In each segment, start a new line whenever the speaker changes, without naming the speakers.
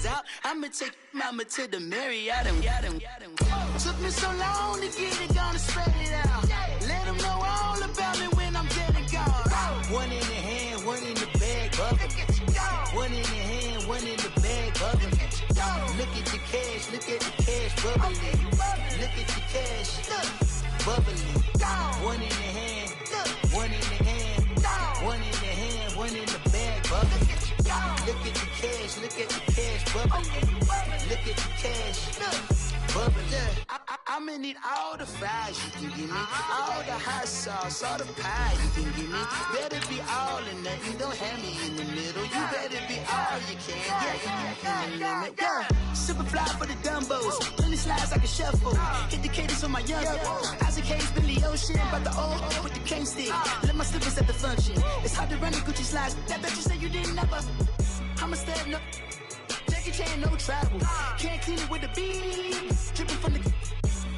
eyes out. I'ma take mama to the Marriott and took me so long to get it, gonna spread it out. Let them know all about me when I'm dead and gone. One in the hand, one in the bag, bubbling. One in the hand, one in the bag, bubbling. Look at the cash, bubbling. Look at the cash, bubbling. One in the hand, one in the hand, one in the hand, one in the bag, bubbling. Look at the cash, bubbling. Look at the cash, bubbling. I'ma need all the fries you can give me, all the hot sauce, all the pie you can give me. Better be all or nothing, don't have me in the middle. You better be all you can, yeah. Super fly for the dumbos, plenty slides like a shuffle. Hit the cadence on my young Isaac Hayes, Billy Ocean, but the old with the cane stick. Let my slippers at the function. It's hard to run the Gucci slides. That bet you say you didn't never. I'ma step no. Jackie Chan, no travel. Can't clean it with the beat. Dripping from the.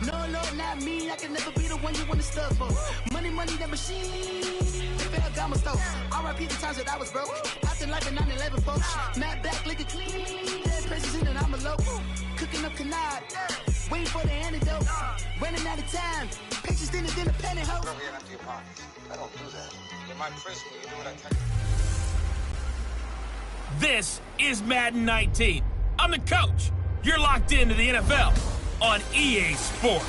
No, not me. I can never be the one you want to stuff for. Money, that machine. Fell down my stove. R.I.P. the times that I was broke. Acting like a 9/11 folks. Matte black, liquor clean. Dead president and I'm a local. Cooking up canard. Waiting for the antidote. Running out of time. Pictures in the pantyhose.
Bro, we empty your pockets. I don't do that. You're my prisoner. You do what I tell you.
This is Madden 19. I'm the coach. You're locked into the NFL on EA Sports.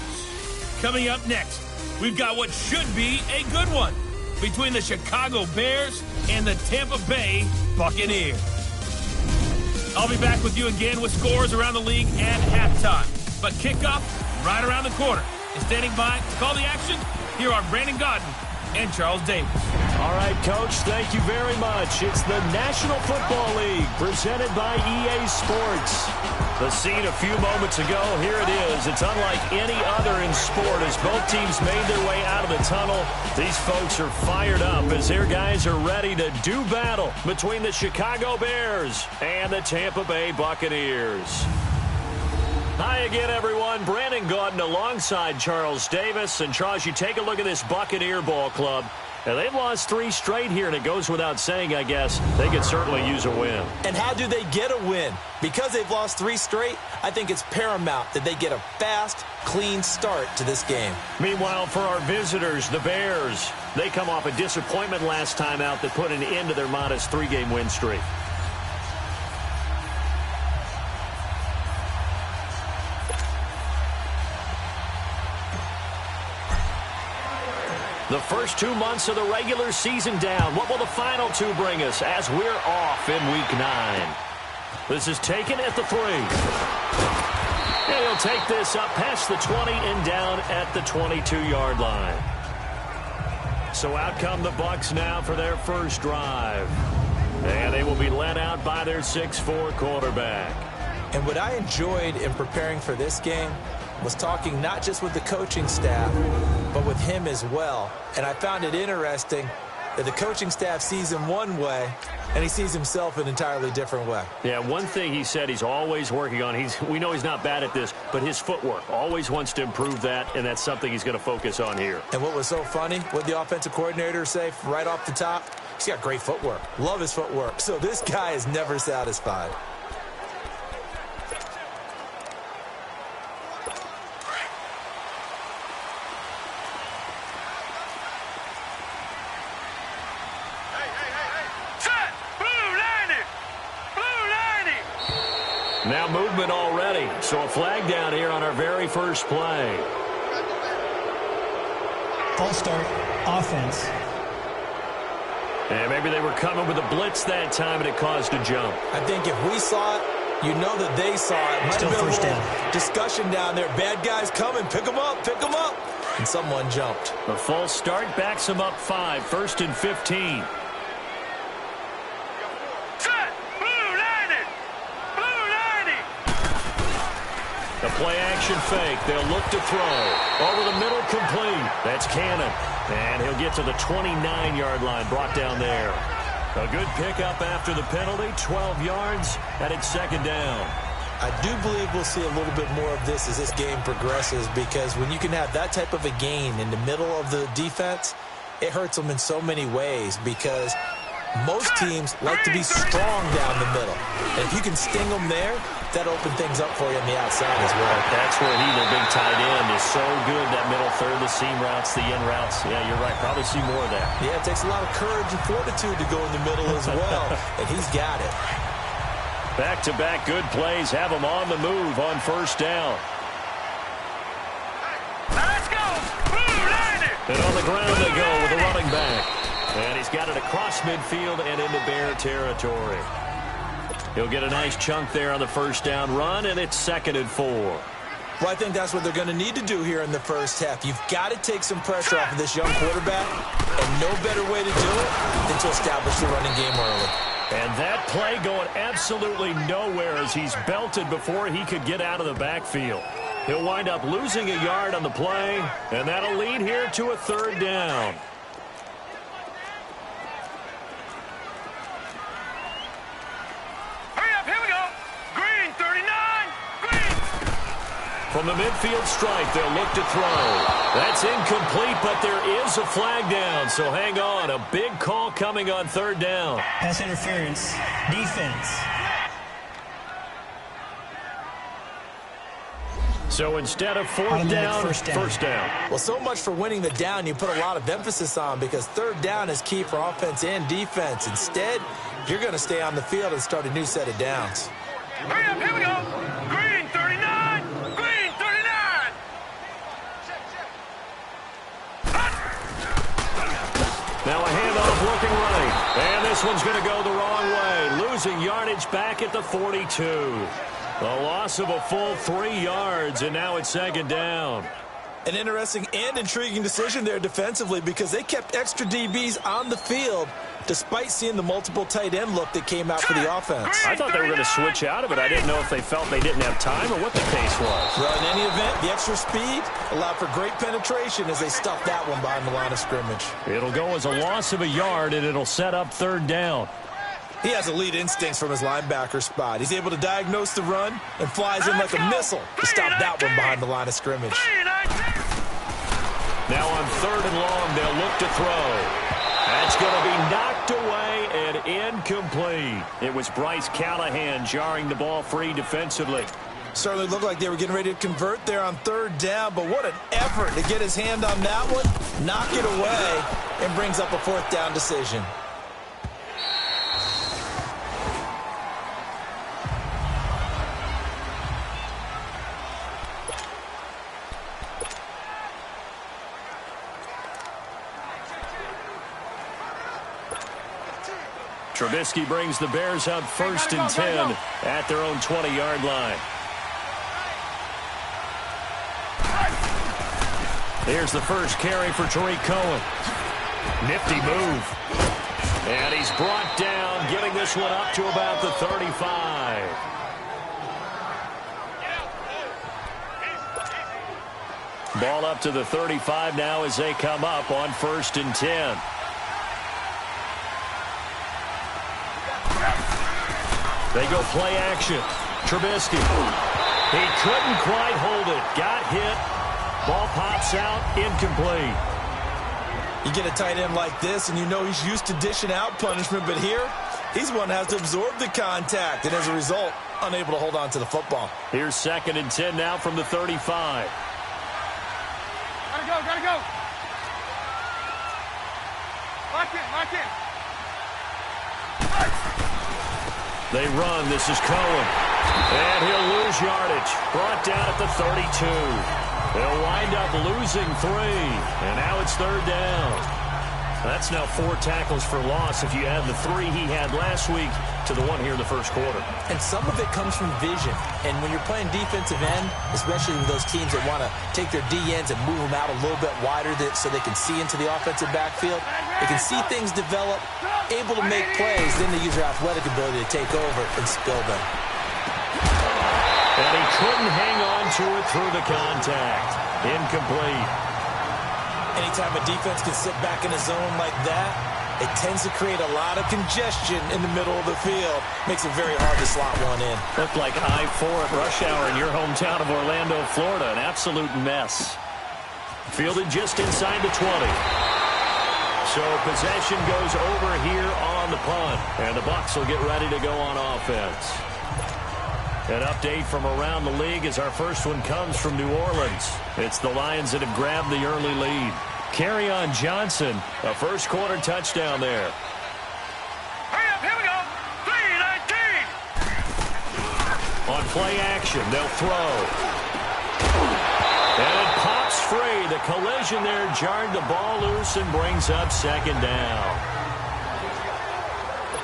Coming up next, we've got what should be a good one between the Chicago Bears and the Tampa Bay Buccaneers. I'll be back with you again with scores around the league at halftime. But kickoff right around the corner. And standing by to call the action, here are Brandon Godden and Charles Davis.
All right, Coach, thank you very much. It's the National Football League presented by EA Sports. The scene a few moments ago, here it is. It's unlike any other in sport as both teams made their way out of the tunnel. These folks are fired up as their guys are ready to do battle between the Chicago Bears and the Tampa Bay Buccaneers. Hi again, everyone. Brandon Gaudin alongside Charles Davis. And, Charles, you take a look at this Buccaneer ball club. And they've lost 3 straight here, and it goes without saying, I guess, they could certainly use a win.
And how do they get a win? Because they've lost 3 straight, I think it's paramount that they get a fast, clean start to this game.
Meanwhile, for our visitors, the Bears, they come off a disappointment last time out that put an end to their modest 3-game win streak. The first 2 months of the regular season down. What will the final 2 bring us as we're off in Week 9? This is taken at the 3. And he'll take this up past the 20 and down at the 22-yard line. So out come the Bucs now for their first drive. And they will be led out by their 6'4" quarterback.
And what I enjoyed in preparing for this game was talking not just with the coaching staff, but with him as well. And I found it interesting that the coaching staff sees him one way, and he sees himself an entirely different way.
Yeah, one thing he said he's always working on, we know he's not bad at this, but his footwork, always wants to improve that, and that's something he's going to focus on here.
And what was so funny, what the offensive coordinator say right off the top, he's got great footwork. Love his footwork. So this guy is never satisfied.
Now movement already, so a flag down here on our very first play.
False start, offense.
And maybe they were coming with a blitz that time and it caused a jump.
I think if we saw it, you know that they saw it. Might
Still
have been
first
a little
down.
discussion down there. Bad guys coming, pick them up. And someone jumped.
The false start backs them up 5, 1st and 15. The play-action fake. They'll look to throw. Over the middle, complete. That's Cannon. And he'll get to the 29-yard line, brought down there. A good pickup after the penalty, 12 yards, and it's 2nd down.
I do believe we'll see a little bit more of this as this game progresses, because when you can have that type of a gain in the middle of the defense, it hurts them in so many ways, because Most teams like to be strong down the middle. And if you can sting them there, that opens things up for you on the outside as well.
That's where he, the big tight end, is so good. That middle third, the seam routes, the in routes. Yeah, you're right. Probably see more of that.
Yeah, it takes a lot of courage and fortitude to go in the middle as well. And he's got it.
Back-to-back good plays have him on the move on first down.
Let's go!
And on the ground they go with a running back. And he's got it across midfield and into Bear territory. He'll get a nice chunk there on the first down run, and it's 2nd and 4.
Well, I think that's what they're going to need to do here in the first half. You've got to take some pressure off of this young quarterback, and no better way to do it than to establish the running game early.
And that play going absolutely nowhere as he's belted before he could get out of the backfield. He'll wind up losing a yard on the play, and that'll lead here to a 3rd down. From the midfield stripe, they'll look to throw. That's incomplete, but there is a flag down, so hang on. A big call coming on 3rd down.
Pass interference. Defense.
So instead of fourth down, first down.
Well, so much for winning the down you put a lot of emphasis on, because 3rd down is key for offense and defense. Instead, you're going to stay on the field and start a new set of downs.
Hurry up, here we go. Green 39. Green 39.
Now a handoff looking right. And this one's going to go the wrong way. Losing yardage back at the 42. A loss of a full 3 yards, and now it's 2nd down.
An interesting and intriguing decision there defensively, because they kept extra DBs on the field despite seeing the multiple tight end look that came out for the offense.
I thought they were going to switch out of it. I didn't know if they felt they didn't have time or what the case was.
Well, in any event, the extra speed allowed for great penetration as they stuffed that one behind the line of scrimmage.
It'll go as a loss of a yard, and it'll set up 3rd down.
He has elite instincts from his linebacker spot. He's able to diagnose the run and flies in like a missile to stop that one behind the line of scrimmage.
Now on 3rd and long, they'll look to throw. That's going to be knocked away and incomplete. It was Bryce Callahan jarring the ball free defensively.
Certainly looked like they were getting ready to convert there on 3rd down, but what an effort to get his hand on that one, knock it away, and brings up a 4th down decision.
Trubisky brings the Bears out 1st and 10 at their own 20-yard line. Here's the first carry for Tariq Cohen. Nifty move. And he's brought down, getting this one up to about the 35. Ball up to the 35 now as they come up on 1st and 10. They go play action. Trubisky. He couldn't quite hold it. Got hit. Ball pops out. Incomplete.
You get a tight end like this, and you know he's used to dishing out punishment, but here, he's one that has to absorb the contact, and as a result, unable to hold on to the football.
Here's 2nd and 10 now from the 35.
Gotta go, gotta go. Lock in, lock in.
They run. This is Cohen. And he'll lose yardage. Brought down at the 32. They'll wind up losing 3. And now it's 3rd down. That's now 4 tackles for loss if you add the 3 he had last week to the 1 here in the first quarter.
And some of it comes from vision. And when you're playing defensive end, especially with those teams that want to take their D-ends and move them out a little bit wider so they can see into the offensive backfield, they can see things develop, able to make plays, then they use their athletic ability to take over and spill them.
And he couldn't hang on to it through the contact. Incomplete.
Anytime a defense can sit back in a zone like that, it tends to create a lot of congestion in the middle of the field. Makes it very hard to slot one in.
Looked like I-4 at rush hour in your hometown of Orlando, Florida. An absolute mess. Fielded just inside the 20. So possession goes over here on the punt. And the Bucs will get ready to go on offense. An update from around the league as our first one comes from New Orleans. It's the Lions that have grabbed the early lead. Kerryon Johnson, a first-quarter touchdown there.
Hurry up, here we go. 3-19.
On play action, they'll throw. And it pops free. The collision there jarred the ball loose and brings up second down.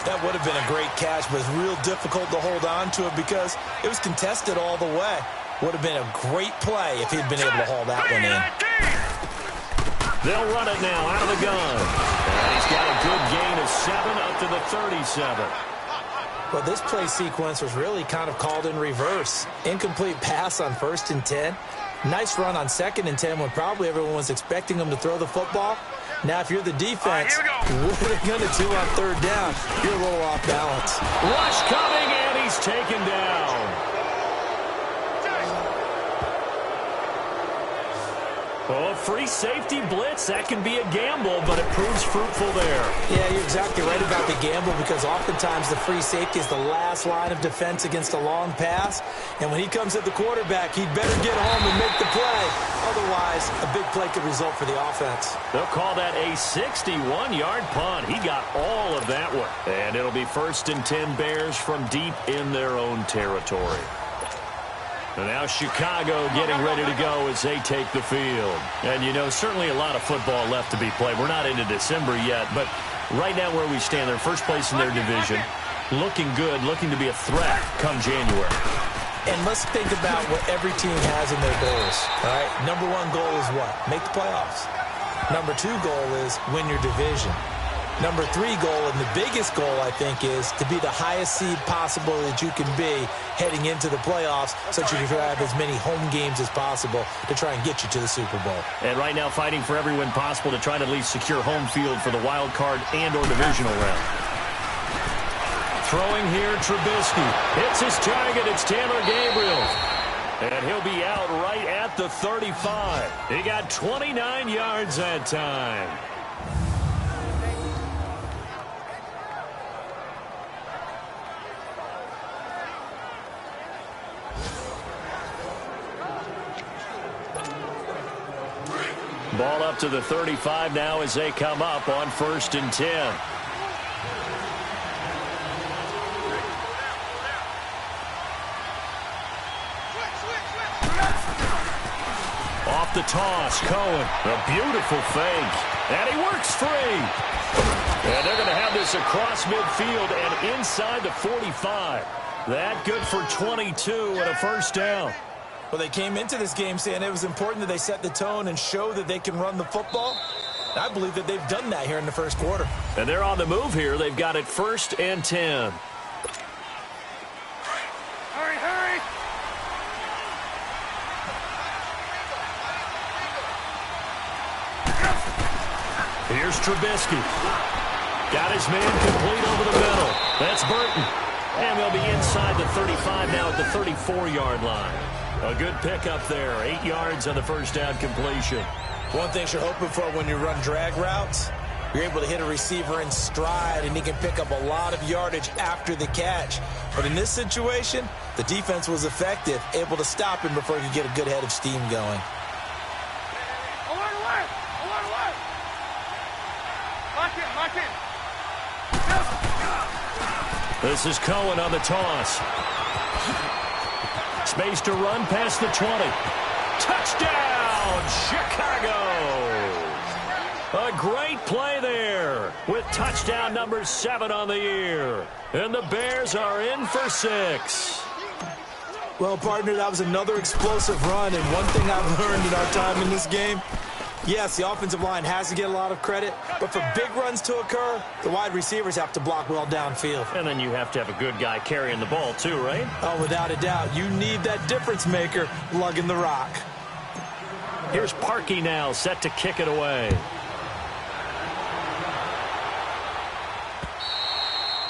That would have been a great catch, but it's real difficult to hold on to it because it was contested all the way. Would have been a great play if he'd been able to haul that one in.
They'll run it now out of the gun. And he's got a good gain of 7 up to the 37.
Well, this play sequence was really kind of called in reverse. Incomplete pass on 1st and 10. Nice run on 2nd and 10 when probably everyone was expecting him to throw the football. Now, if you're the defense, what are they going to do on 3rd down? You're a little off balance.
Rush coming, and he's taken down. Oh, free safety blitz. That can be a gamble, but it proves fruitful there.
Yeah, you're exactly right about the gamble because oftentimes the free safety is the last line of defense against a long pass. And when he comes at the quarterback, he'd better get home and make the play. Otherwise, a big play could result for the offense.
They'll call that a 61-yard punt. He got all of that one. And it'll be 1st and 10 Bears from deep in their own territory. And now Chicago getting ready to go as they take the field. And, you know, certainly a lot of football left to be played. We're not into December yet, but right now where we stand, they're first place in their division, looking good, looking to be a threat come January.
And let's think about what every team has in their goals, all right? Number 1 goal is what? Make the playoffs. Number 2 goal is win your division. Number 3 goal, and the biggest goal, I think, is to be the highest seed possible that you can be heading into the playoffs so that you can have as many home games as possible to try and get you to the Super Bowl.
And right now fighting for every win possible to try to at least secure home field for the wild card and or divisional round. Throwing here, Trubisky. Hits his target. It's Taylor Gabriel. And he'll be out right at the 35. He got 29 yards that time. Ball up to the 35 now as they come up on 1st and 10. Off the toss, Cohen. A beautiful fake. And he works free. And they're going to have this across midfield and inside the 45. That good for 22 and a 1st down.
Well, they came into this game saying it was important that they set the tone and show that they can run the football. I believe that they've done that here in the 1st quarter.
And they're on the move here. They've got it 1st and 10.
Hurry, hurry.
Here's Trubisky. Got his man complete over the middle. That's Burton. And they'll be inside the 35 now at the 34-yard line. A good pickup there. 8 yards on the 1st down completion.
One thing you're hoping for when you run drag routes, you're able to hit a receiver in stride, and he can pick up a lot of yardage after the catch. But in this situation, the defense was effective, able to stop him before he could get a good head of steam going.
This is Cohen on the toss. Space to run past the 20. Touchdown, Chicago! A great play there with touchdown number 7 on the year. And the Bears are in for 6.
Well, partner, that was another explosive run. And one thing I've learned in our time in this game, yes, the offensive line has to get a lot of credit, but for big runs to occur, the wide receivers have to block well downfield.
And then you have to have a good guy carrying the ball too, right?
Oh, without a doubt. You need that difference maker lugging the rock.
Here's Parkey now, set to kick it away.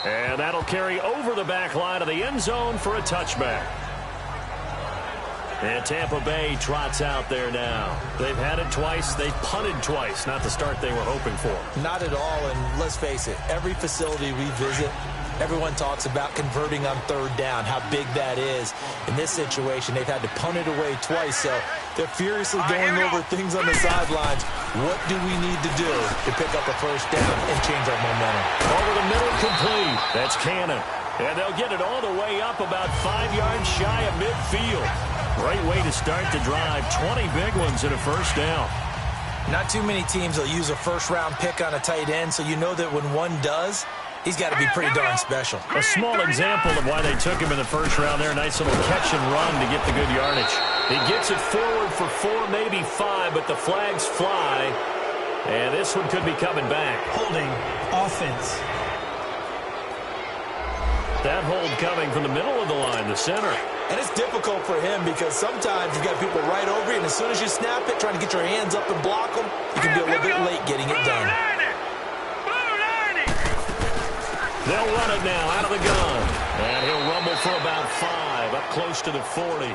And that'll carry over the back line of the end zone for a touchback. And Tampa Bay trots out there now. They've had it twice. They've punted twice. Not the start they were hoping for.
Not at all, and let's face it, every facility we visit, everyone talks about converting on third down, how big that is. In this situation, they've had to punt it away twice, so they're furiously going over things on the sidelines. What do we need to do to pick up a first down and change our momentum?
Over the middle, complete. That's Cannon. And they'll get it all the way up about 5 yards shy of midfield. Great way to start the drive. 20 big ones and a first down.
Not too many teams will use a first-round pick on a tight end, so you know that when one does, he's got to be pretty darn special.
A small example of why they took him in the first round there. Nice little catch and run to get the good yardage. He gets it forward for 4, maybe 5, but the flags fly. And this one could be coming back.
Holding offense.
That hold coming from the middle of the line, the center.
And it's difficult for him because sometimes you've got people right over you, and as soon as you snap it, trying to get your hands up and block them, you can be a little bit late getting it done.
They'll run it now out of the gun. And he'll rumble for about 5, up close to the 40.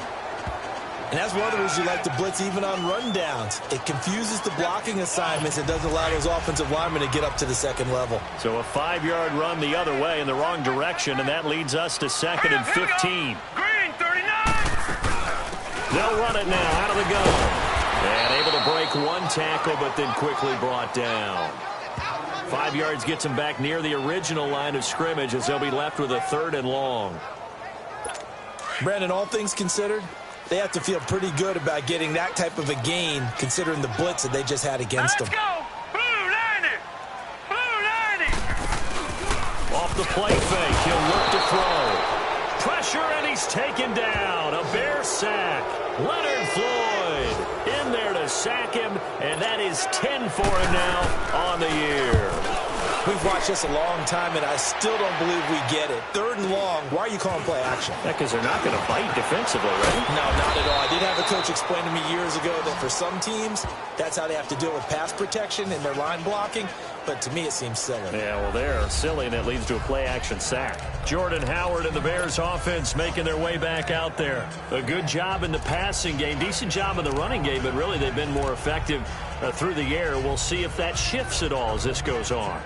And that's one of the reasons you like to blitz even on rundowns. It confuses the blocking assignments and doesn't allow those offensive linemen to get up to the second level.
So a 5-yard run the other way in the wrong direction, and that leads us to 2nd and 15.
Green 39.
They'll run it now out of the gun. And able to break one tackle, but then quickly brought down. 5 yards gets him back near the original line of scrimmage as they'll be left with a 3rd and long.
Brandon, all things considered, they have to feel pretty good about getting that type of a gain considering the blitz that they just had against them.
Let's go. Blue 90. Blue 90.
Off the play fake, he'll look to throw. Pressure, and he's taken down. A Bear sack. Leonard Floyd in there to sack him, and that is 10 for him now on the year.
We've watched this a long time, and I still don't believe we get it. 3rd and long, why are you calling play action?
Because they're not going to bite defensively, right?
No, not at all. I did have a coach explain to me years ago that for some teams, that's how they have to deal with pass protection and their line blocking. But to me, it seems silly.
Yeah, well, they're silly, and it leads to a play-action sack. Jordan Howard and the Bears offense making their way back out there. A good job in the passing game, decent job in the running game, but really they've been more effective through the air. We'll see if that shifts at all as this goes on.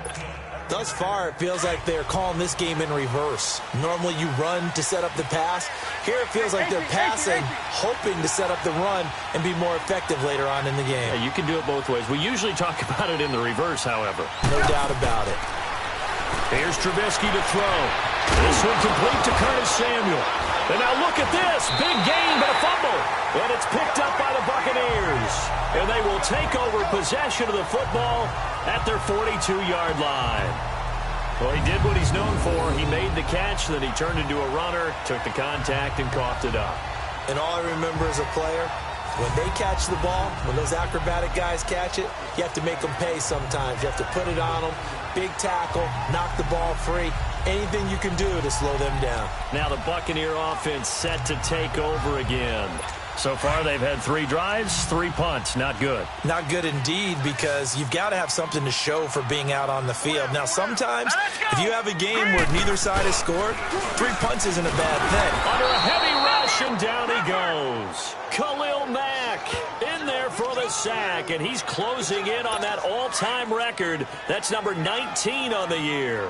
Thus far, it feels like they're calling this game in reverse. Normally, you run to set up the pass. Here, it feels like they're passing, hoping to set up the run and be more effective later on in the game.
Yeah, you can do it both ways. We usually talk about it in the reverse, however.
No doubt about it.
Here's Trubisky to throw. This one complete to Curtis Samuel. And now look at this. Big gain, but a fumble. And it's picked up by the Buccaneers. And they will take over possession of the football at their 42-yard line. Well, he did what he's known for. He made the catch, then he turned into a runner, took the contact, and coughed it up.
And all I remember as a player, when they catch the ball, when those acrobatic guys catch it, you have to make them pay sometimes. You have to put it on them, big tackle, knock the ball free. Anything you can do to slow them down.
Now the Buccaneer offense set to take over again. So far, they've had 3 drives, 3 punts. Not good. Not good indeed, because you've got to have something to show for being out on the field. Now, sometimes, if you have a game where neither side has scored, 3 punts isn't a bad thing. Under a heavy rush, and down he goes. Khalil Mack in there for the sack, and he's closing in on that all-time record. That's number 19 on the year.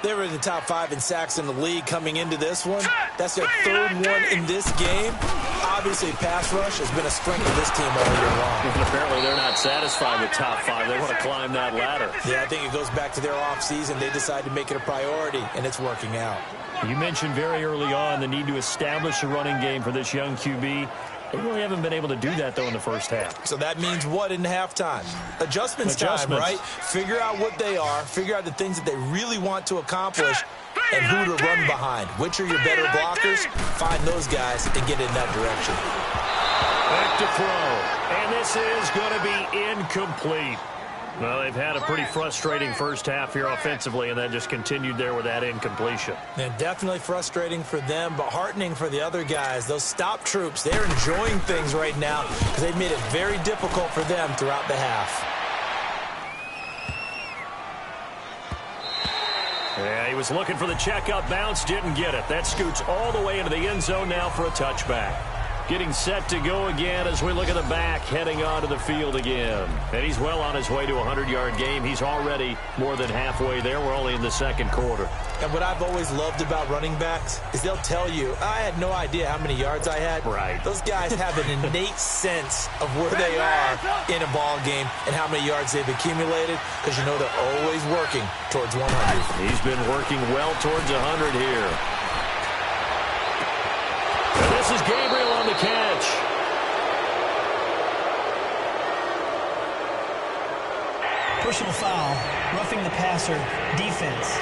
They were in the top 5 in sacks in the league coming into this one. That's their 3rd one in this game. Obviously, pass rush has been a strength of this team all year long. And apparently, they're not satisfied with top 5. They want to climb that ladder. Yeah, I think it goes back to their offseason. They decided to make it a priority, and it's working out. You mentioned very early on the need to establish a running game for this young QB. They really haven't been able to do that, though, in the first half. So that means what in halftime? Adjustments time, right? Figure out what they are, figure out the things that they really want to accomplish, and who to run behind. Which are your better blockers? Find those guys and get in that direction. Back to throw. And this is going to be incomplete. Well, they've had a pretty frustrating first half here offensively, and then just continued there with that incompletion. And definitely frustrating for them, but heartening for the other guys. Those stop troops, they're enjoying things right now because they've made it very difficult for them throughout the half. Yeah, he was looking for the checkup bounce, didn't get it. That scoots all the way into the end zone now for a touchback. Getting set to go again as we look at the back heading onto the field again. And he's well on his way to a 100-yard game. He's already more than halfway there. We're only in the second quarter.
And what I've always loved about running backs is they'll tell you, I had no idea how many yards I had.
Right.
Those guys have an innate sense of where they are in a ball game and how many yards they've accumulated, because you know they're always working towards 100.
He's been working well towards 100 here. And this is Gabriel on the catch.
Personal foul, roughing the passer, defense.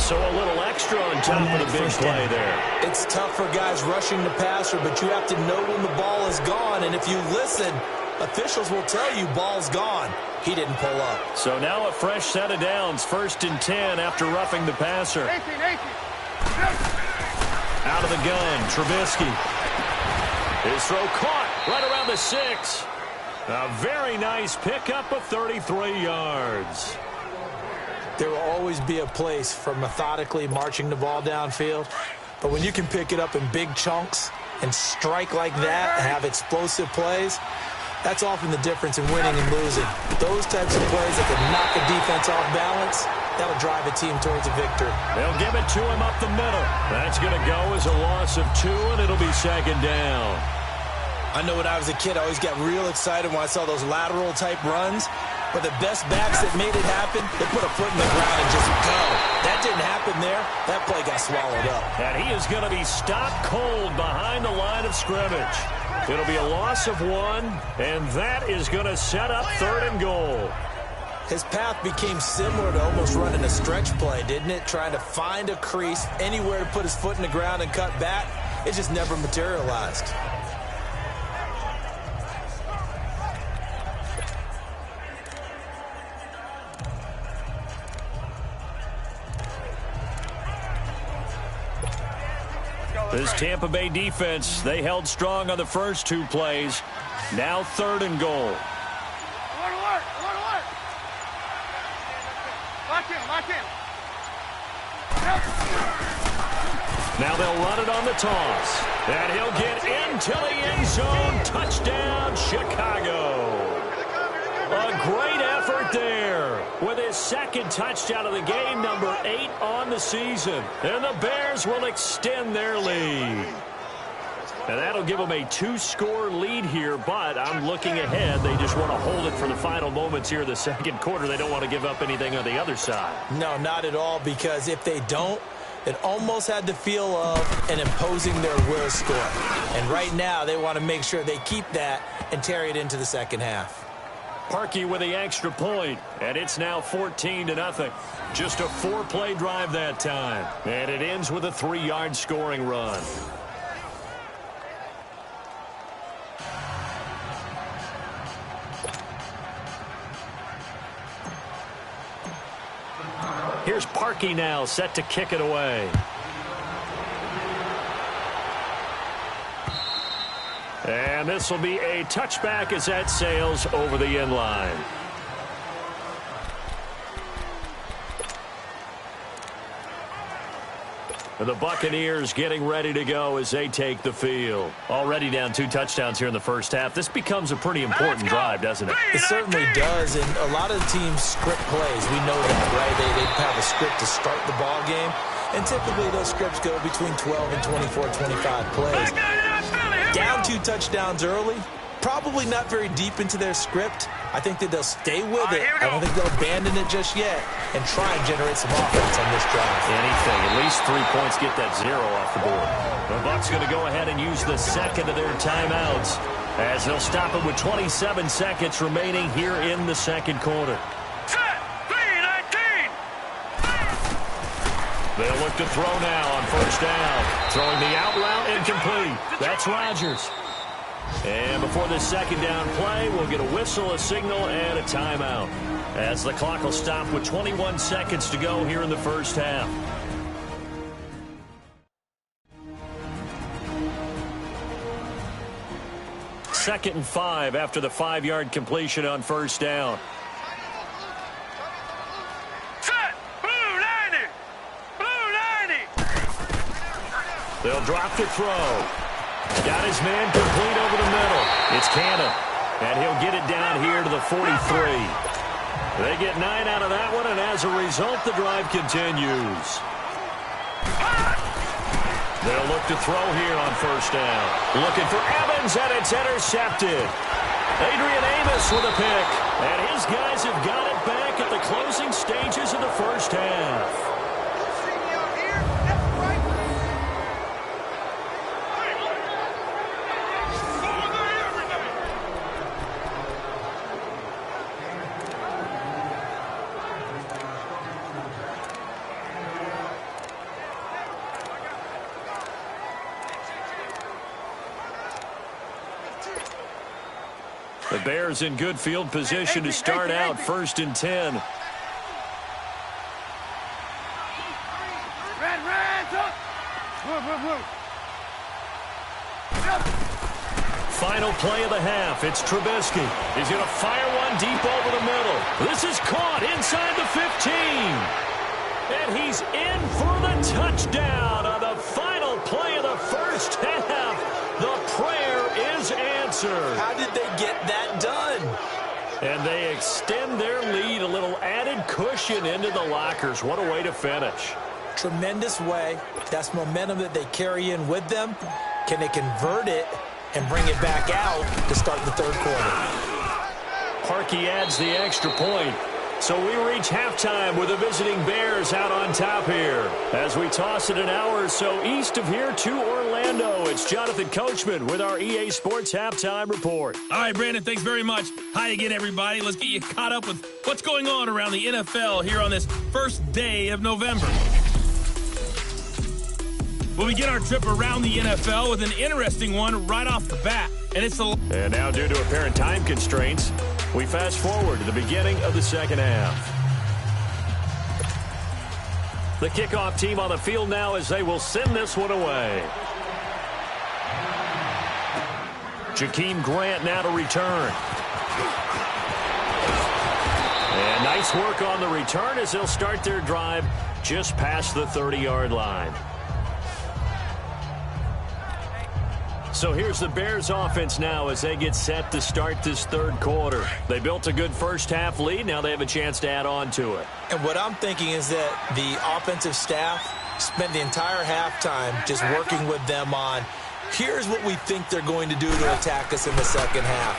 So a little extra on top of the big play there.
It's tough for guys rushing the passer, but you have to know when the ball is gone. And if you listen, officials will tell you ball's gone. He didn't pull up. So
now a fresh set of downs, 1st and 10 after roughing the passer.
18.
Out of the gun, Trubisky. His throw caught right around the 6. A very nice pickup of 33 yards.
There will always be a place for methodically marching the ball downfield. But when you can pick it up in big chunks and strike like that and have explosive plays, that's often the difference in winning and losing. Those types of plays that can knock a defense off balance, that'll drive a team towards a victory.
They'll give it to him up the middle. That's going to go as a loss of 2, and it'll be 2nd down.
I know when I was a kid, I always got real excited when I saw those lateral-type runs. But the best backs that made it happen, they put a foot in the ground and just go. That didn't happen there. That play got swallowed up.
And he is going to be stopped cold behind the line of scrimmage. It'll be a loss of 1, and that is going to set up 3rd and goal.
His path became similar to almost running a stretch play, didn't it? Trying to find a crease, anywhere to put his foot in the ground and cut back. It just never materialized.
This Tampa Bay defense, they held strong on the first 2 plays. Now 3rd and goal.
Alert. Lock in.
Now they'll run it on the toss. And he'll get into the end zone. Touchdown, Chicago. A great effort there with his 2nd touchdown of the game, number 8 on the season. And the Bears will extend their lead. And that'll give them a 2-score lead here, but I'm looking ahead. They just want to hold it for the final moments here in the second quarter. They don't want to give up anything on the other side.
No, not at all, because if they don't, it almost had the feel of an imposing their will score. And right now, they want to make sure they keep that and carry it into the second half.
Parkey with the extra point, and it's now 14-0. Just a 4-play drive that time, and it ends with a 3-yard scoring run. Here's Parkey now, set to kick it away. And this will be a touchback as that sails over the end line. The Buccaneers getting ready to go as they take the field. Already down 2 touchdowns here in the first half. This becomes a pretty important drive, doesn't it?
It certainly does, and a lot of teams script plays. We know that, right? They have a script to start the ball game, and typically those scripts go between 12 and 24, 25 plays. Down 2 touchdowns early, probably not very deep into their script. I think that they'll stay with it. I don't think they'll abandon it just yet and try and generate some offense on this drive.
Anything. At least 3 points, get that 0 off the board. The Bucs going to go ahead and use the second of their timeouts as they'll stop it with 27 seconds remaining here in the second quarter.
Set. 3-19.
They'll look to throw now on first down. Throwing the out route incomplete. That's Rodgers. And before this second down play, we'll get a whistle, a signal, and a timeout, as the clock will stop with 21 seconds to go here in the first half. Second and 5 after the 5-yard completion on first down.
Set. Blue 90. Blue 90.
They'll drop the throw. Got his man complete over the middle. It's Cannon, and he'll get it down here to the 43. They get 9 out of that one, and as a result, the drive continues. They'll look to throw here on first down. Looking for Evans, and it's intercepted. Adrian Amos with a pick, and his guys have got it back at the closing stages of the first half. The Bears in good field position to start out 1st and 10. Final play of the half. It's Trubisky. He's going to fire one deep over the middle. This is caught inside the 15. And he's in for the touchdown on the final play of the first half. The prayer is answered.
How did they get that done?
And they extend their lead, a little added cushion into the lockers. What a way to finish.
Tremendous way. That's momentum that they carry in with them. Can they convert it and bring it back out to start the third quarter?
Parkey adds the extra point. So we reach halftime with the visiting Bears out on top here. As we toss it an hour or so east of here to Orlando, it's Jonathan Coachman with our EA Sports Halftime Report.
All right, Brandon, thanks very much. Hi again, everybody. Let's get you caught up with what's going on around the NFL here on this first day of November. We'll begin our trip around the NFL with an interesting one right off the bat. And
now, due to apparent time constraints, we fast forward to the beginning of the second half. The kickoff team on the field now as they will send this one away. Jakeem Grant now to return. And nice work on the return as they'll start their drive just past the 30-yard line. So here's the Bears offense now as they get set to start this third quarter. They built a good first half lead. Now they have a chance to add on to it.
And what I'm thinking is that the offensive staff spent the entire halftime just working with them on, here's what we think they're going to do to attack us in the second half.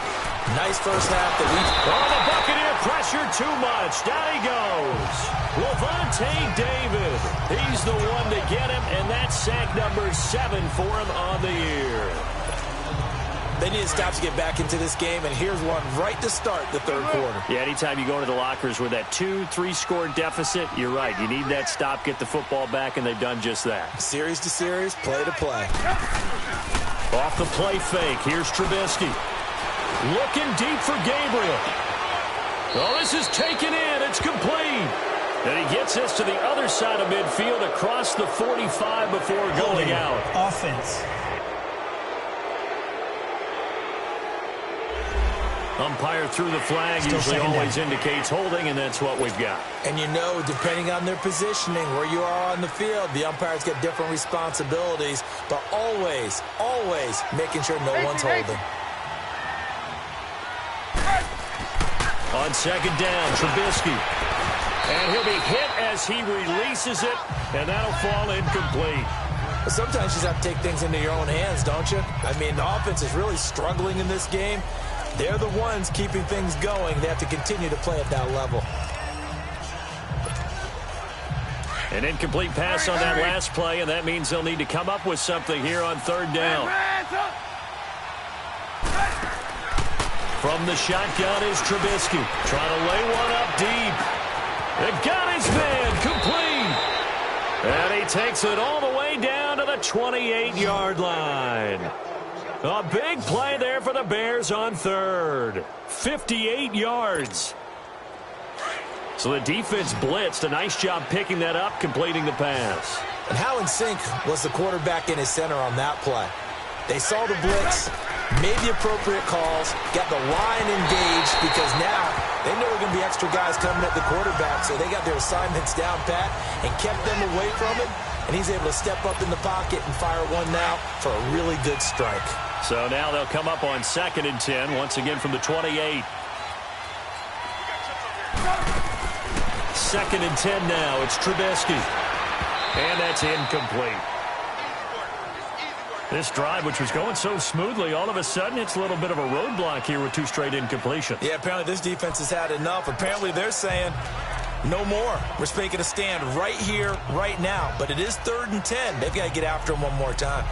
Nice first half that we...
Oh, the Buccaneer pressure too much. Down he goes. Lavonte David. He's the one to get him, and that's sack number 7 for him on the year.
They need to stop to get back into this game, and here's one right to start the third quarter.
Yeah, anytime you go into the lockers with that 2-3 score deficit, you're right. You need that stop, get the football back, and they've done just that.
Series to series, play to play.
Off the play fake, here's Trubisky. Looking deep for Gabriel. Oh, this is taken in. It's complete. And he gets this to the other side of midfield across the 45 before going out.
Offense.
Umpire through the flag usually always indicates holding, and that's what we've got.
And you know, depending on their positioning, where you are on the field, the umpires get different responsibilities, but always, always making sure no one's holding.
On second down, Trubisky. And he'll be hit as he releases it, and that'll fall incomplete.
But sometimes you just have to take things into your own hands, don't you? I mean, the offense is really struggling in this game. They're the ones keeping things going. They have to continue to play at that level.
An incomplete pass on that last play, and that means they'll need to come up with something here on third down. From the shotgun is Trubisky. Trying to lay one up deep. It got his man complete. And he takes it all the way down to the 28-yard line. A big play there for the Bears on third. 58 yards. So the defense blitzed. A nice job picking that up, completing the pass.
And how in sync was the quarterback in his center on that play? They saw the blitz, made the appropriate calls, got the line engaged, because now they know there are going to be extra guys coming at the quarterback, so they got their assignments down pat and kept them away from it, and he's able to step up in the pocket and fire one now for a really good strike.
So now they'll come up on 2nd and 10, once again from the 28. 2nd and 10 now. It's Trubisky. And that's incomplete. This drive, which was going so smoothly, all of a sudden it's a little bit of a roadblock here with 2 straight incompletions.
Yeah, apparently this defense has had enough. Apparently they're saying no more. We're making a stand right here, right now. But it is 3rd and 10. They've got to get after him one more time.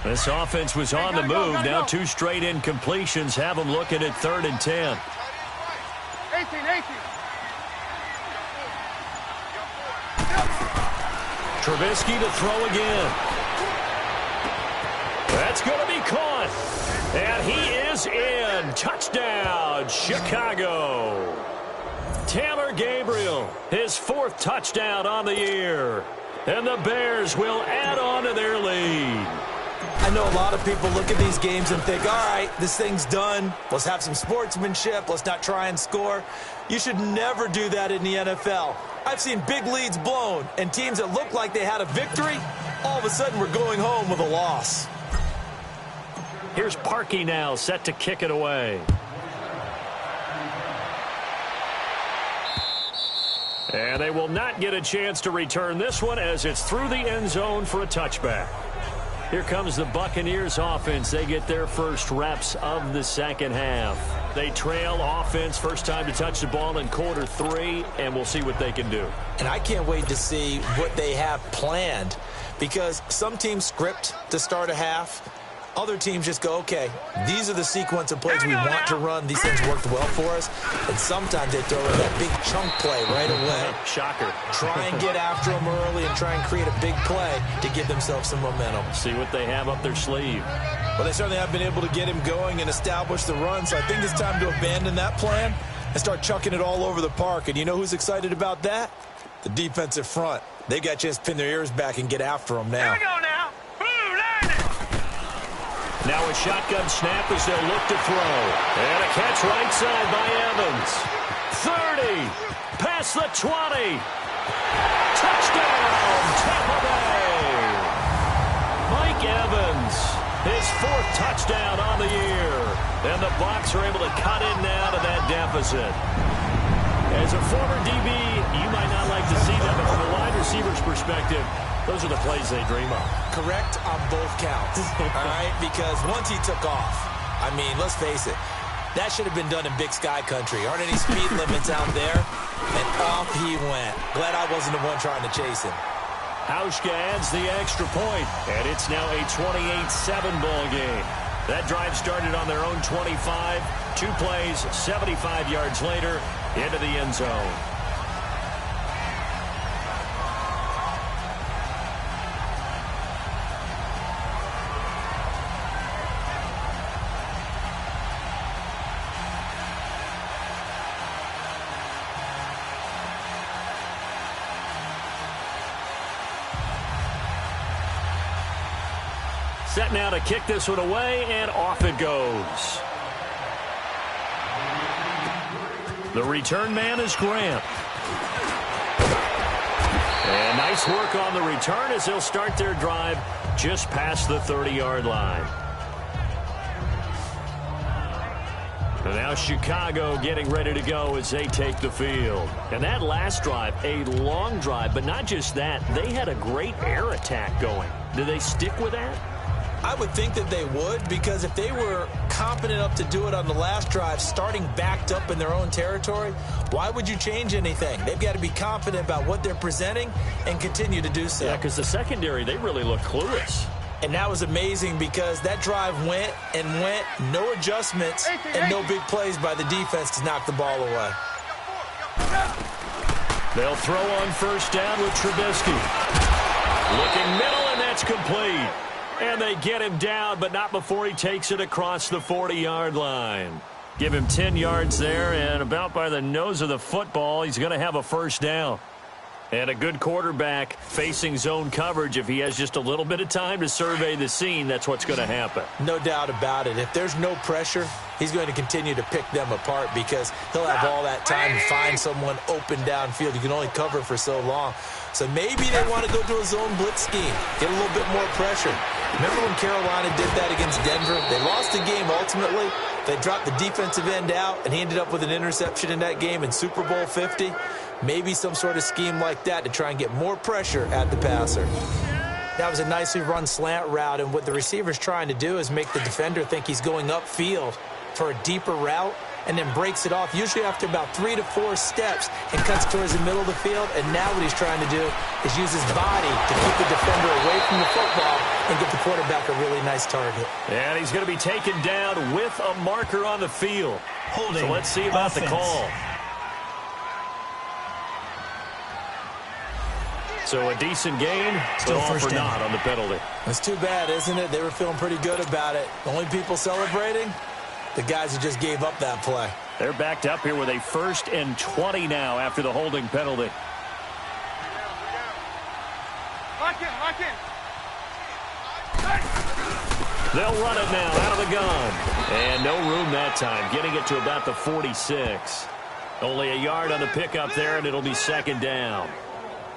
This offense was on the move. Now 2 straight incompletions have them looking at 3rd and 10.
18.
Trubisky to throw again. That's going to be caught. And he is in. Touchdown, Chicago. Taylor Gabriel, his 4th touchdown on the year. And the Bears will add on to their lead.
I know a lot of people look at these games and think, all right, this thing's done. Let's have some sportsmanship. Let's not try and score. You should never do that in the NFL. I've seen big leads blown, and teams that looked like they had a victory, all of a sudden we're going home with a loss.
Here's Parkey now, set to kick it away. And they will not get a chance to return this one as it's through the end zone for a touchback. Here comes the Buccaneers offense. They get their first reps of the second half. They trail offense, first time to touch the ball in quarter 3, and we'll see what they can do.
And I can't wait to see what they have planned, because some teams script to start a half. Other teams just go, okay, these are the sequence of plays we want to run. These things worked well for us. And sometimes they throw in that big chunk play right away.
Shocker.
Try and get after them early and try and create a big play to give themselves some momentum.
See what they have up their sleeve.
Well, they certainly have been able to get him going and establish the run. So I think it's time to abandon that plan and start chucking it all over the park. And you know who's excited about that? The defensive front. They got a chance to pin their ears back and get after them now.
Here we go now.
Now a shotgun snap as they'll look to throw. And a catch right side by Evans. 30. Past the 20. Touchdown, Tampa Bay. Mike Evans, his 4th touchdown on the year. And the Bucs are able to cut in now to that deficit. As a former DB, you might not like to see that, but from a wide receiver's perspective, those are the plays they dream of.
Correct on both counts, all right? Because once he took off, I mean, let's face it, that should have been done in Big Sky Country. Aren't any speed limits out there? And off he went. Glad I wasn't the one trying to chase him.
Hauschka adds the extra point, and it's now a 28-7 ball game. That drive started on their own 25. 2 plays, 75 yards later, into the end zone. Set now to kick this one away, and off it goes. The return man is Grant. And nice work on the return as they'll start their drive just past the 30-yard line. And now Chicago getting ready to go as they take the field. And that last drive, a long drive, but not just that. They had a great air attack going. Do they stick with that?
I would think that they would, because if they were competent enough to do it on the last drive, starting backed up in their own territory, why would you change anything? They've got to be confident about what they're presenting and continue to do so.
Yeah, because the secondary, they really look clueless.
And that was amazing because that drive went and went, no adjustments, and no big plays by the defense to knock the ball away.
They'll throw on first down with Trubisky. Looking middle, and that's complete. And they get him down, but not before he takes it across the 40-yard line. Give him 10 yards there, and about by the nose of the football, he's going to have a first down. And a good quarterback facing zone coverage, if he has just a little bit of time to survey the scene, that's what's going to happen.
No doubt about it. If there's no pressure, he's going to continue to pick them apart because he'll have all that time to find someone open downfield. You can only cover for so long. So maybe they want to go to a zone blitz scheme, get a little bit more pressure. Remember when Carolina did that against Denver? They lost the game ultimately. They dropped the defensive end out, and he ended up with an interception in that game in Super Bowl 50. Maybe some sort of scheme like that to try and get more pressure at the passer. That was a nicely run slant route, and what the receiver's trying to do is make the defender think he's going upfield for a deeper route and then breaks it off, usually after about 3 to 4 steps, and cuts towards the middle of the field. And now what he's trying to do is use his body to keep the defender away from the football and give the quarterback a really nice target.
And he's going to be taken down with a marker on the field.
Holding.
So let's see about
Offense.
the call. So a decent gain,
Still
but all
first
for
down.
naught on the penalty.
It's too bad, isn't it? They were feeling pretty good about it. The only people celebrating, the guys who just gave up that play.
They're backed up here with a 1st and 20 now after the holding penalty.
Lock in.
They'll run it now out of the gun. And no room that time, getting it to about the 46. Only a yard on the pickup there, and it'll be 2nd down.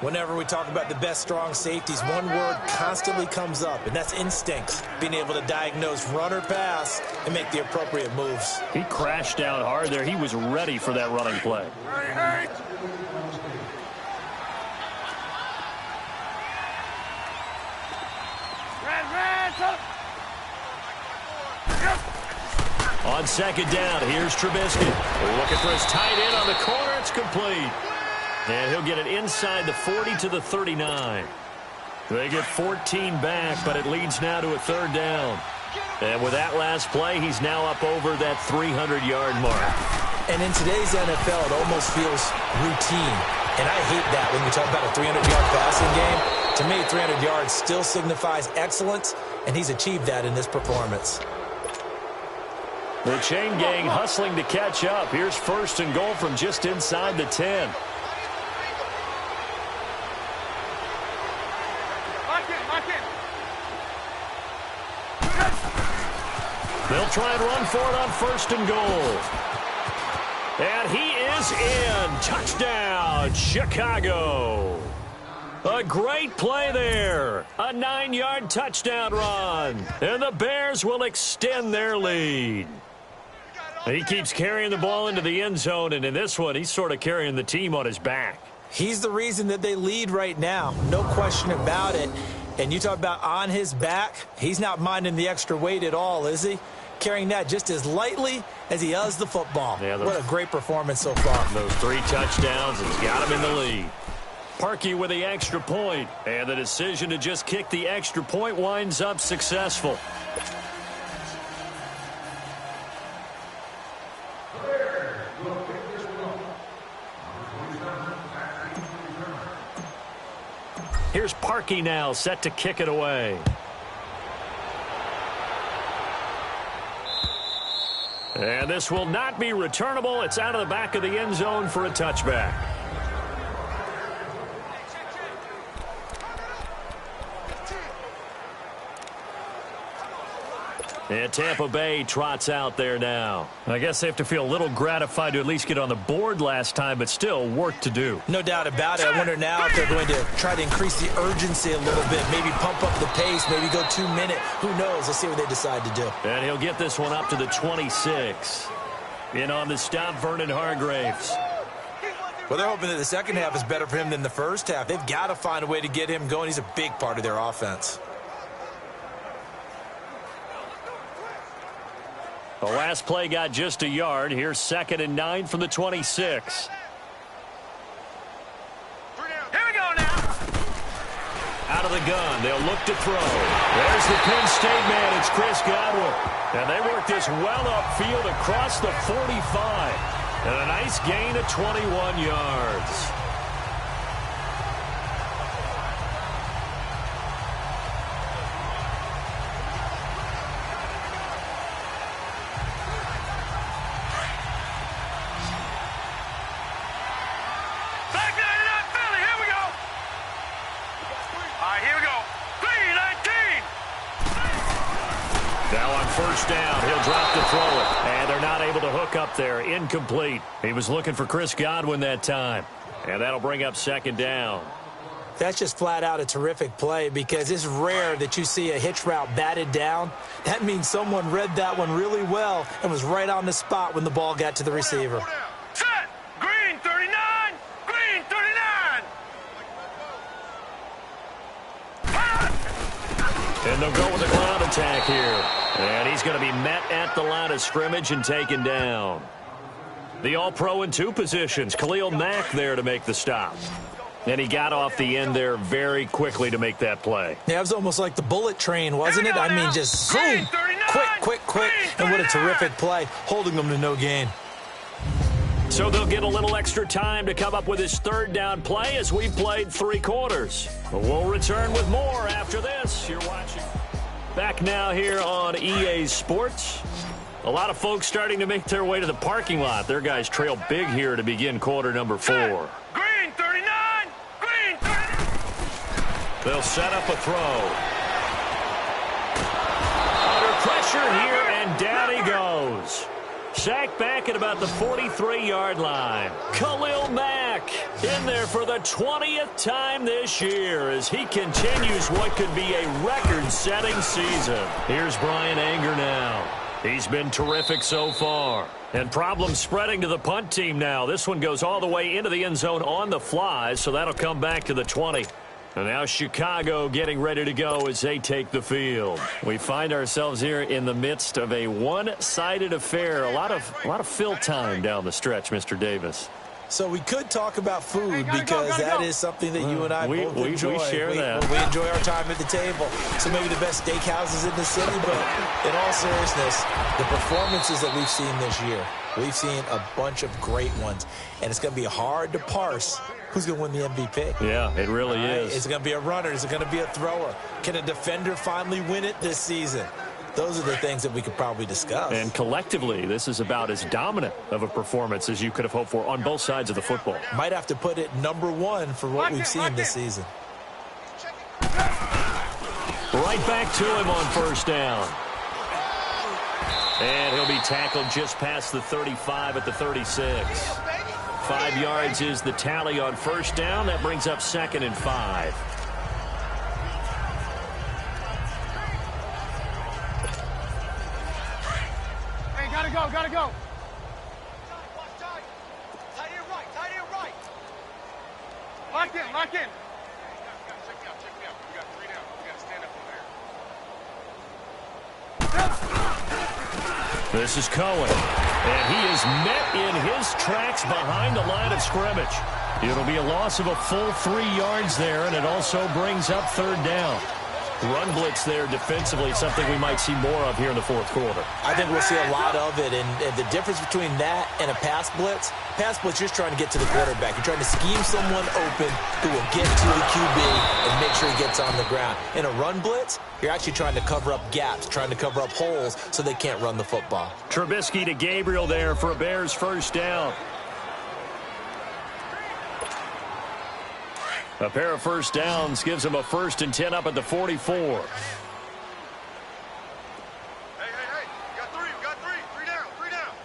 Whenever we talk about the best strong safeties, one word constantly comes up, and that's instincts. Being able to diagnose run or pass and make the appropriate moves.
He crashed down hard there. He was ready for that running play.
Hey. Red.
On 2nd down, here's Trubisky. Looking for his tight end on the corner. It's complete. And he'll get it inside the 40 to the 39. They get 14 back, but it leads now to a 3rd down. And with that last play, he's now up over that 300-yard mark.
And in today's NFL, it almost feels routine. And I hate that when we talk about a 300-yard passing game. To me, 300 yards still signifies excellence, and he's achieved that in this performance.
The chain gang hustling to catch up. Here's 1st and goal from just inside the 10. They'll try and run for it on 1st and goal. And he is in. Touchdown, Chicago. A great play there. A 9-yard touchdown run. And the Bears will extend their lead. He keeps carrying the ball into the end zone, and in this one, he's sort of carrying the team on his back.
He's the reason that they lead right now. No question about it. And you talk about on his back, he's not minding the extra weight at all, is he? Carrying that just as lightly as he does the football.
Yeah,
what a great performance so far.
Those 3 touchdowns has got him in the lead. Parkey with the extra point, and the decision to just kick the extra point winds up successful. Here's Parkey now, set to kick it away. And this will not be returnable. It's out of the back of the end zone for a touchback. And Tampa Bay trots out there now. I guess they have to feel a little gratified to at least get on the board last time, but still work to do.
No doubt about it. I wonder now if they're going to try to increase the urgency a little bit, maybe pump up the pace, maybe go 2-minute. Who knows? Let's see what they decide to do.
And he'll get this one up to the 26. In on the stop, Vernon Hargreaves.
Well, they're hoping that the second half is better for him than the first half. They've got to find a way to get him going. He's a big part of their offense.
The last play got just a yard. Here's 2nd and 9 from the 26.
Here we go now.
Out of the gun, they'll look to throw. There's the Penn State man. It's Chris Godwin. And they work this well upfield across the 45. And a nice gain of 21 yards.
Back 99 Philly. Here we go.
to throw it. And they're not able to hook up there. Incomplete. He was looking for Chris Godwin that time. And that'll bring up second down.
That's just flat out a terrific play because it's rare that you see a hitch route batted down. That means someone read that one really well and was right on the spot when the ball got to the receiver.
Set. Green 39. Green 39.
And they'll go with a ground attack here. And he's going to be met at the line of scrimmage and taken down. The All-Pro in two positions. Khalil Mack there to make the stop. And he got off the end there very quickly to make that play.
Yeah, it was almost like the bullet train, wasn't it? I mean, just zoom, quick. And what a terrific play, holding them to no gain.
So they'll get a little extra time to come up with his third down play as we've played 3 quarters. We'll return with more after this. You're watching. Back now here on EA Sports. A lot of folks starting to make their way to the parking lot. Their guys trail big here to begin quarter number 4.
Green 39. Green 39.
They'll set up a throw. Under pressure here, and down he goes. Sacked back at about the 43-yard line. Khalil Mack in there for the 20th time this year as he continues what could be a record-setting season. Here's Brian Anger now. He's been terrific so far. And problems spreading to the punt team now. This one goes all the way into the end zone on the fly, so that'll come back to the 20. And now Chicago getting ready to go as they take the field. We find ourselves here in the midst of a one-sided affair. A lot of fill time down the stretch, Mr. Davis.
So we could talk about food because that is something that you and I both enjoy.
We share that.
We enjoy our time at the table. So maybe the best steakhouses in the city, but in all seriousness, the performances that we've seen this year, we've seen a bunch of great ones. And it's going to be hard to parse who's going to win the MVP.
Yeah, it really is.
Is it going to be a runner? Is it going to be a thrower? Can a defender finally win it this season? Those are the things that we could probably discuss.
And collectively, this is about as dominant of a performance as you could have hoped for on both sides of the football.
Might have to put it number 1 for what we've seen this season.
Right back to him on first down. And he'll be tackled just past the 35 at the 36. 5 yards is the tally on first down. That brings up 2nd and 5.
Gotta go.
Tight end right.
Lock in.
Check me out. We got 3 down. We gotta stand up from there.
This is Cohen. And he is met in his tracks behind the line of scrimmage. It'll be a loss of a full 3 yards there, and it also brings up 3rd down. Run blitz there defensively, something we might see more of here in the 4th quarter.
I think we'll see a lot of it, and the difference between that and a pass blitz, you're just trying to get to the quarterback. You're trying to scheme someone open who will get to the QB and make sure he gets on the ground. In a run blitz, you're actually trying to cover up gaps, trying to cover up holes so they can't run the football.
Trubisky to Gabriel there for a Bears first down. A pair of first downs gives him a 1st and 10 up at the 44.
Hey. We got 3. 3 down.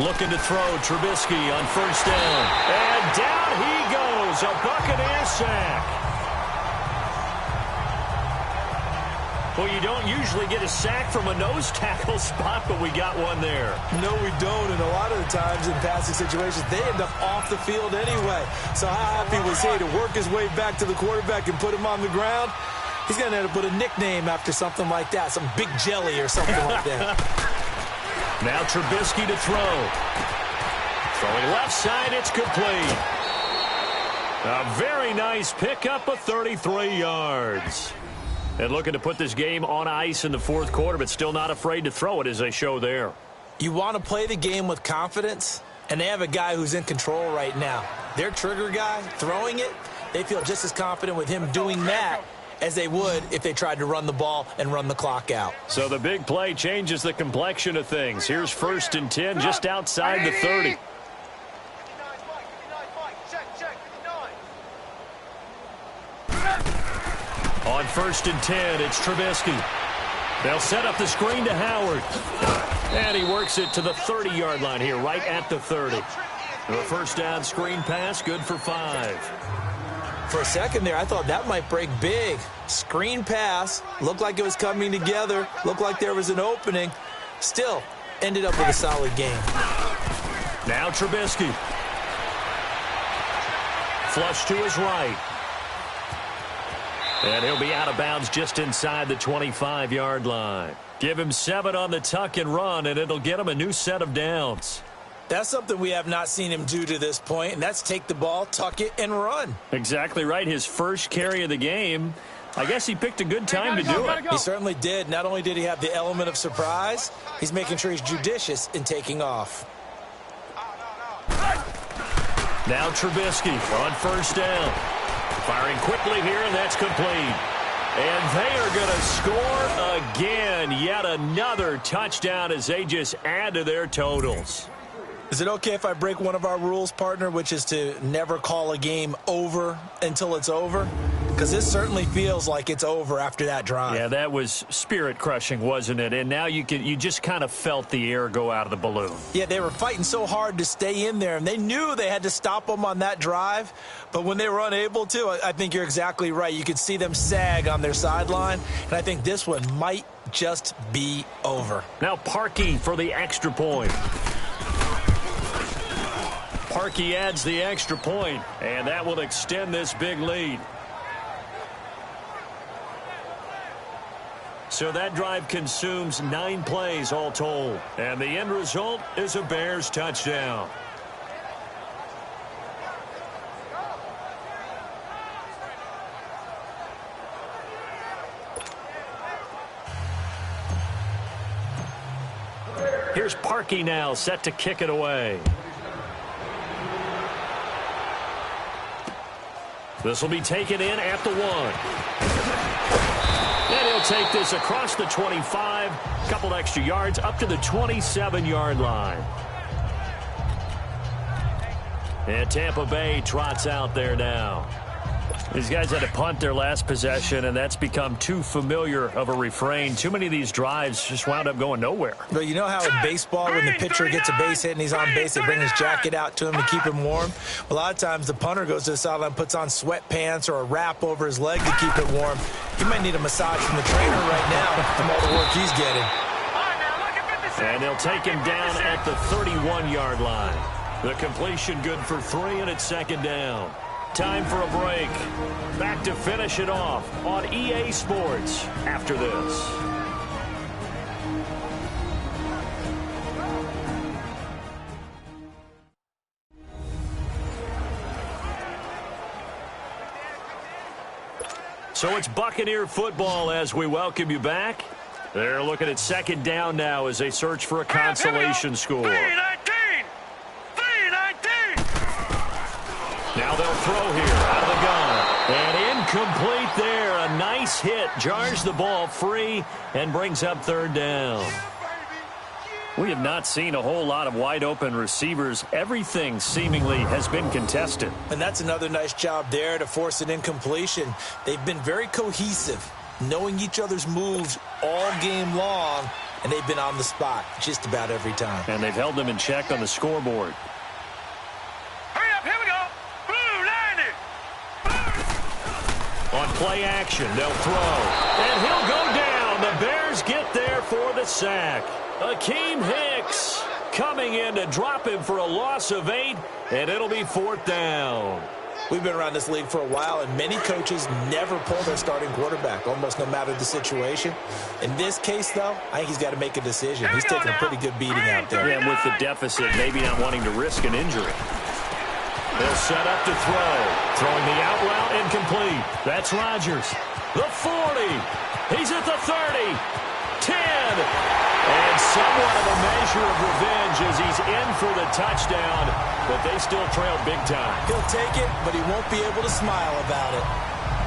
Looking to throw Trubisky on first down. And down he goes. A Buccaneer sack. Well, you don't usually get a sack from a nose tackle spot, but we got one there.
No, we don't, and a lot of the times in passing situations, they end up off the field anyway. So how happy was he to work his way back to the quarterback and put him on the ground? He's going to have to put a nickname after something like that, some Big Jelly or something like that.
Now Trubisky to throw. Throwing left side, it's complete. A very nice pickup of 33 yards. And looking to put this game on ice in the 4th quarter, but still not afraid to throw it as they show there.
You want to play the game with confidence, and they have a guy who's in control right now. Their trigger guy, throwing it, they feel just as confident with him doing that as they would if they tried to run the ball and run the clock out.
So the big play changes the complexion of things. Here's 1st and 10 just outside the 30. On 1st and 10. It's Trubisky. They'll set up the screen to Howard. And he works it to the 30-yard line here, right at the 30. The first down screen pass, good for 5.
For a second there, I thought that might break big. Screen pass, looked like it was coming together, looked like there was an opening. Still, ended up with a solid game.
Now Trubisky. Flush to his right. And he'll be out of bounds just inside the 25-yard line. Give him 7 on the tuck and run, and it'll get him a new set of downs.
That's something we have not seen him do to this point, and that's take the ball, tuck it, and run.
Exactly right. His first carry of the game. I guess he picked a good time to do it.
He certainly did. Not only did he have the element of surprise, he's making sure he's judicious in taking off.
Now Trubisky on 1st down. Firing quickly here, and that's complete. And they are going to score again. Yet another touchdown as they just add to their totals.
Is it okay if I break one of our rules, partner, which is to never call a game over until it's over? Because this certainly feels like it's over after that drive.
Yeah, that was spirit-crushing, wasn't it? And now you just kind of felt the air go out of the balloon.
Yeah, they were fighting so hard to stay in there, and they knew they had to stop them on that drive. But when they were unable to, I think you're exactly right. You could see them sag on their sideline, and I think this one might just be over.
Now Parkey for the extra point. Parkey adds the extra point, and that will extend this big lead. So that drive consumes 9 plays all told. And the end result is a Bears touchdown. Here's Parkey now, set to kick it away. This will be taken in at the 1. And he'll take this across the 25, a couple extra yards up to the 27-yard line. And Tampa Bay trots out there now. These guys had to punt their last possession, and that's become too familiar of a refrain. Too many of these drives just wound up going nowhere.
But you know how in baseball, when the pitcher gets a base hit and he's on base, they bring his jacket out to him to keep him warm? A lot of times the punter goes to the sideline, puts on sweatpants or a wrap over his leg to keep it warm. He might need a massage from the trainer right now from all the work he's getting.
And they'll take him down at the 31-yard line. The completion good for 3, and it's 2nd down. Time for a break. Back to finish it off on EA Sports after this. So it's Buccaneer football as we welcome you back. They're looking at 2nd down now as they search for a consolation score.
3-19!
Now they'll throw here out of the gun. And incomplete there. A nice hit. Jars the ball free and brings up 3rd down. We have not seen a whole lot of wide-open receivers. Everything seemingly has been contested.
And that's another nice job there to force an incompletion. They've been very cohesive, knowing each other's moves all game long, and they've been on the spot just about every time.
And they've held them in check on the scoreboard. On play action, they'll throw. And he'll go down. The Bears get there for the sack. Akeem Hicks coming in to drop him for a loss of 8, and it'll be 4th down.
We've been around this league for a while, and many coaches never pull their starting quarterback, almost no matter the situation. In this case, though, I think he's got to make a decision. He's taking a pretty good beating out there.
Yeah, and with the deficit, maybe not wanting to risk an injury. They'll set up to throw. Throwing the out route incomplete. That's Rodgers. The 40. He's at the 30. 10. And somewhat of a measure of revenge as he's in for the touchdown. But they still trail big time.
He'll take it, but he won't be able to smile about it.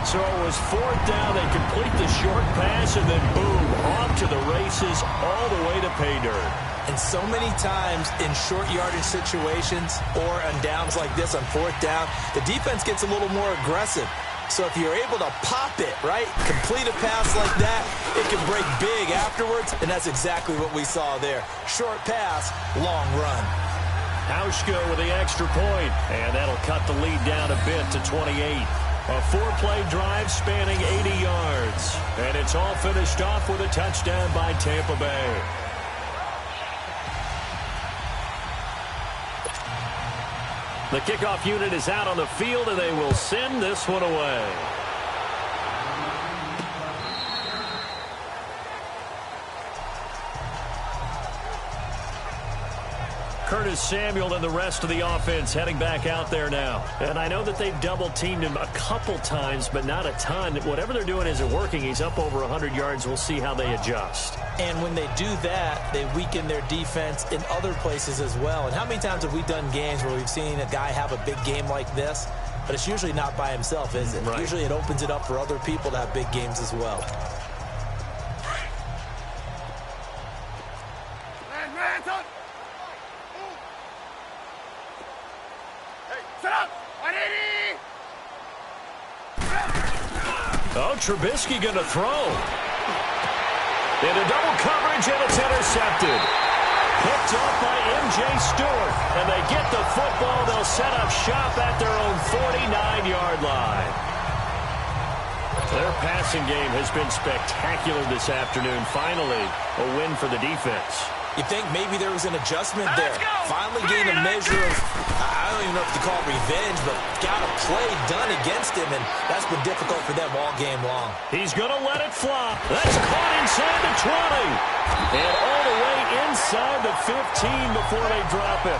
So it was 4th down. They complete the short pass, and then boom, off to the races all the way to pay dirt.
And so many times in short yardage situations or on downs like this on 4th down, the defense gets a little more aggressive. So if you're able to pop it, right, complete a pass like that, it can break big afterwards, and that's exactly what we saw there. Short pass, long run.
Hauschka with the extra point, and that'll cut the lead down a bit to 28. A 4-play drive spanning 80 yards, and it's all finished off with a touchdown by Tampa Bay. The kickoff unit is out on the field, and they will send this one away. Curtis Samuel and the rest of the offense heading back out there now. And I know that they've double-teamed him a couple times, but not a ton. Whatever they're doing isn't working. He's up over 100 yards. We'll see how they adjust.
And when they do that, they weaken their defense in other places as well. And how many times have we done games where we've seen a guy have a big game like this? But it's usually not by himself, is it? Right. Usually it opens it up for other people to have big games as well.
Oh, Trubisky going to throw. Into double coverage, and it's intercepted. Picked up by M.J. Stewart. And they get the football. They'll set up shop at their own 49-yard line. Their passing game has been spectacular this afternoon. Finally, a win for the defense.
You think maybe there was an adjustment there. Finally gained a measure of, I don't even know if to call it revenge, but got a play done against him, and that's been difficult for them all game long.
He's going to let it fly. That's caught inside the 20. And all the way inside the 15 before they drop it.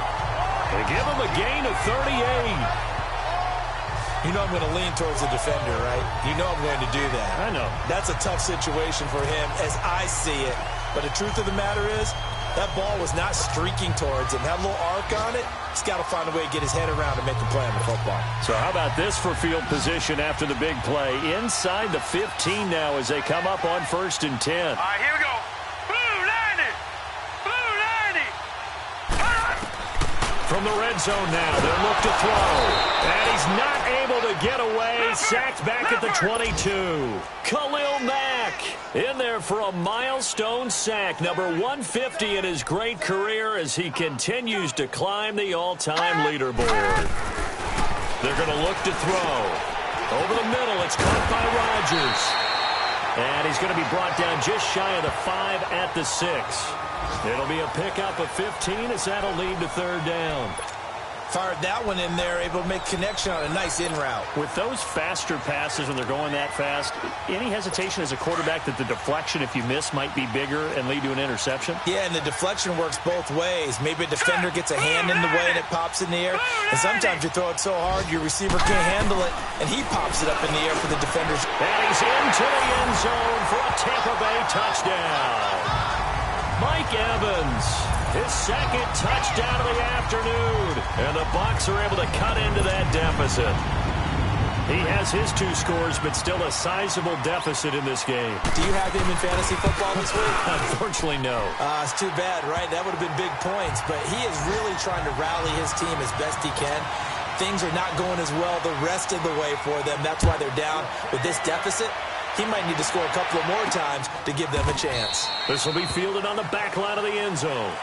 They give him a gain of 38.
You know I'm going to lean towards the defender, right? You know I'm going to do that.
I know.
That's a tough situation for him as I see it. But the truth of the matter is, that ball was not streaking towards him. That little arc on it, he's got to find a way to get his head around and make a play on the football.
So how about this for field position after the big play? Inside the 15 now as they come up on 1st and 10.
All right, here we go. Blue 90. Blue 90.
From the red zone now, they'll look to throw. And he's not able to get away. Sacked back at the 22. Khalil Mack in there for a milestone sack. Number 150 in his great career as he continues to climb the all-time leaderboard. They're going to look to throw. Over the middle, it's caught by Rodgers. And he's going to be brought down just shy of the 5 at the 6. It'll be a pickup of 15 as that'll lead to 3rd down.
Fired that one in there, able to make connection on a nice in route.
With those faster passes when they're going that fast, any hesitation as a quarterback that the deflection, if you miss, might be bigger and lead to an interception?
Yeah, and the deflection works both ways. Maybe a defender gets a hand in the way and it pops in the air. And sometimes you throw it so hard your receiver can't handle it, and he pops it up in the air for the defenders.
And he's into the end zone for a Tampa Bay touchdown. Mike Evans, his 2nd touchdown of the afternoon. And the Bucs are able to cut into that deficit. He has his 2 scores, but still a sizable deficit in this game.
Do you have him in fantasy football this week?
Unfortunately, no.
It's too bad, right? That would have been big points. But he is really trying to rally his team as best he can. Things are not going as well the rest of the way for them. That's why they're down with this deficit. He might need to score a couple of more times to give them a chance.
This will be fielded on the back line of the end zone.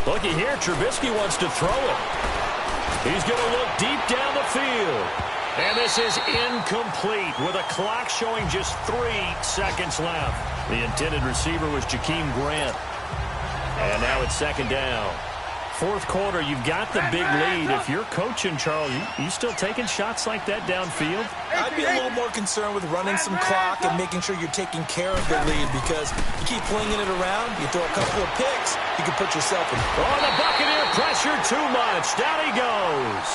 Looky here, Trubisky wants to throw it. He's going to look deep down the field. And this is incomplete with a clock showing just 3 seconds left. The intended receiver was Jakeem Grant. And now it's 2nd down. 4th quarter, you've got the big lead. If you're coaching, Charles, you still taking shots like that downfield?
I'd be a little more concerned with running some clock and making sure you're taking care of the lead, because you keep flinging it around, you throw a couple of picks, you can put yourself in.
Oh, the Buccaneer pressure too much. Down he goes.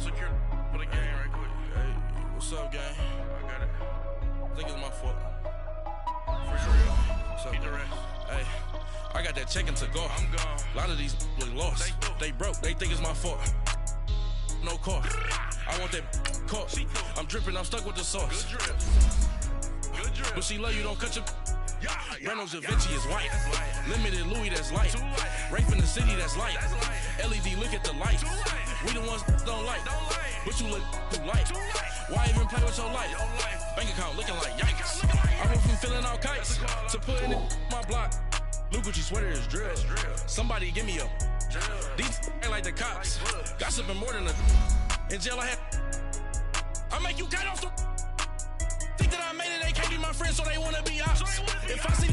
secure for the game right quick. Hey, what's up, gang? I got it. I think it's my fault. For real. What's up, keep the rest. Hey, I got that check-in to go. I'm gone. A lot of these look lost. They broke. They think it's my fault. No car. I want that caught. I'm dripping. I'm stuck with the sauce. Good drip. Good drip. But she love you. Don't cut your. Reynolds Da Vinci is white. Limited Louis, that's light. Rape in the city, that's light. LED, look at the lights. We the ones don't like. But you look too light. Why even play with your life? Bank account looking like yikes. I went from filling out kites to putting in my block. Blue Gucci sweater is drill. Somebody give me a. These ain't like the cops. Gossiping more than a. In jail I had. I make you cut off the. Think that I made it, they can't be my friends, so they wanna be ops. If I see